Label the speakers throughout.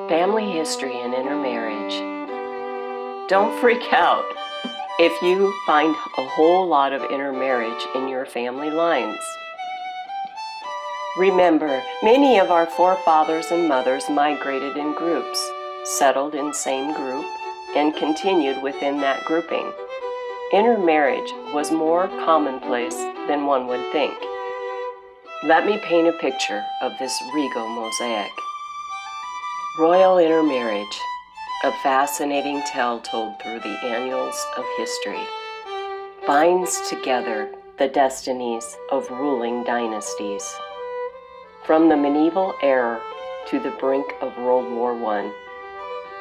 Speaker 1: Family history and intermarriage. Don't freak out if you find a whole lot of intermarriage in your family lines. Remember, many of our forefathers and mothers migrated in groups, settled in same group, and continued within that grouping. Intermarriage was more commonplace than one would think. Let me paint a picture of this regal mosaic. Royal intermarriage, a fascinating tale told through the annals of history, binds together the destinies of ruling dynasties. From the medieval era to the brink of World War I,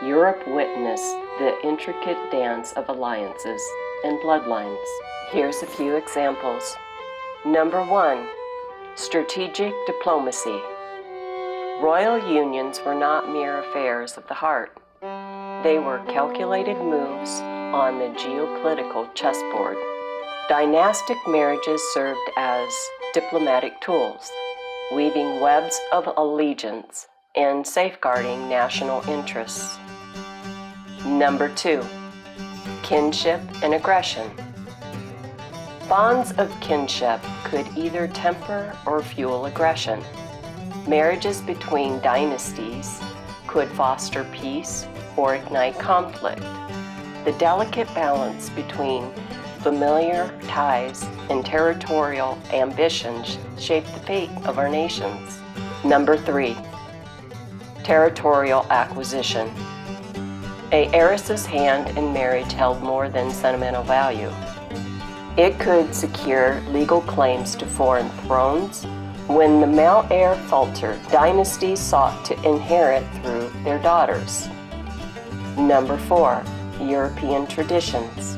Speaker 1: Europe witnessed the intricate dance of alliances and bloodlines. Here's a few examples. Number 1, strategic diplomacy. Royal unions were not mere affairs of the heart. They were calculated moves on the geopolitical chessboard. Dynastic marriages served as diplomatic tools, weaving webs of allegiance and safeguarding national interests. Number 2, kinship and aggression. Bonds of kinship could either temper or fuel aggression. Marriages between dynasties could foster peace or ignite conflict. The delicate balance between familiar ties and territorial ambitions shaped the fate of our nations. Number 3, territorial acquisition. An heiress's hand in marriage held more than sentimental value. It could secure legal claims to foreign thrones. When the male heir faltered, dynasties sought to inherit through their daughters. Number 4, European traditions.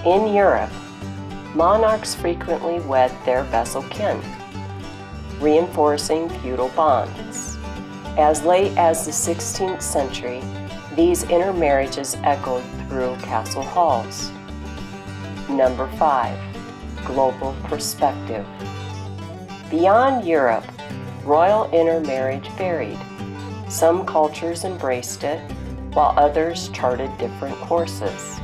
Speaker 1: In Europe, monarchs frequently wed their vassal kin, reinforcing feudal bonds. As late as the 16th century, these intermarriages echoed through castle halls. Number 5, global perspective. Beyond Europe, royal intermarriage varied. Some cultures embraced it, while others charted different courses.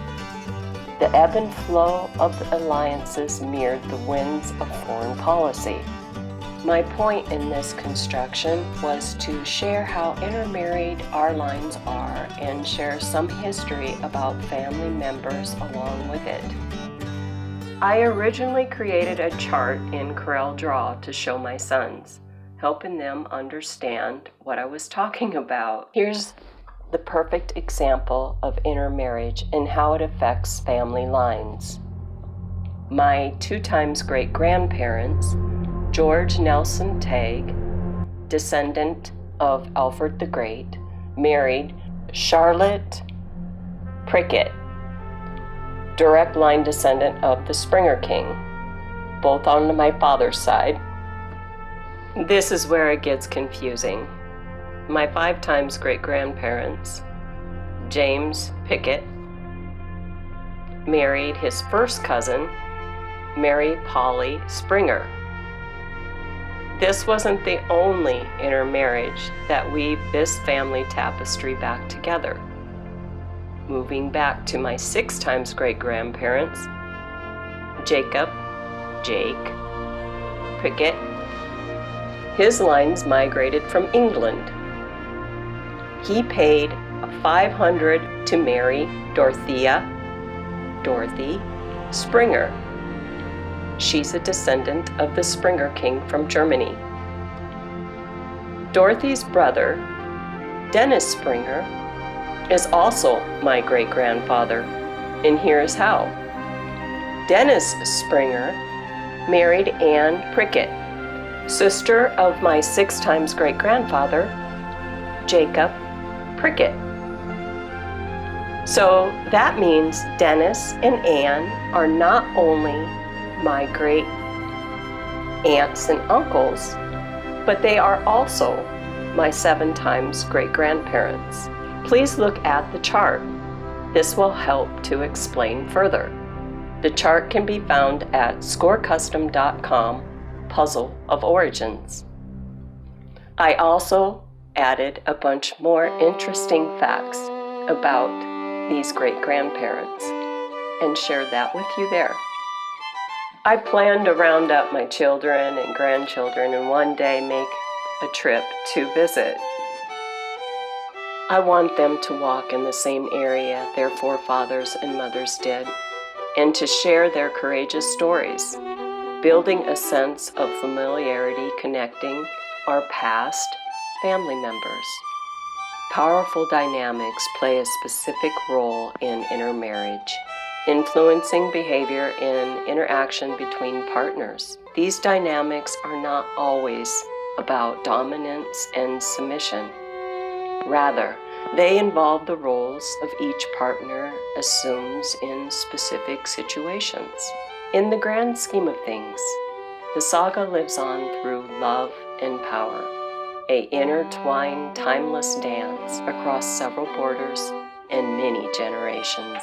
Speaker 1: The ebb and flow of the alliances mirrored the winds of foreign policy. My point in this construction was to share how intermarried our lines are and share some history about family members along with it. I originally created a chart in CorelDRAW to show my sons, helping them understand what I was talking about. Here's the perfect example of intermarriage and how it affects family lines. My 2 times great-grandparents, George Nelson Tague, descendant of Alfred the Great, married Charlotte Prickett, direct line descendant of the Springer King, both on my father's side. This is where it gets confusing. My 5 times great-grandparents, James Pickett, married his first cousin, Mary Polly Springer. This wasn't the only intermarriage that weaved this family tapestry back together. Moving back to my 6 times great-grandparents, Jacob, Jake, Pickett, his lines migrated from England. He paid $500 to marry Dorothy Springer. She's a descendant of the Springer King from Germany. Dorothy's brother, Dennis Springer, is also my great-grandfather, and here's how. Dennis Springer married Anne Prickett, sister of my 6 times great-grandfather, Jacob Prickett. So that means Dennis and Anne are not only my great aunts and uncles, but they are also my 7 times great-grandparents. Please look at the chart. This will help to explain further. The chart can be found at scorecustom.com, Puzzle of Origins. I also added a bunch more interesting facts about these great-grandparents and shared that with you there. I plan to round up my children and grandchildren and one day make a trip to visit. I want them to walk in the same area their forefathers and mothers did, and to share their courageous stories, building a sense of familiarity connecting our past family members. Powerful dynamics play a specific role in intermarriage, influencing behavior in interaction between partners. These dynamics are not always about dominance and submission. Rather, they involve the roles of each partner assumes in specific situations. In the grand scheme of things, the saga lives on through love and power, an intertwined, timeless dance across several borders and many generations.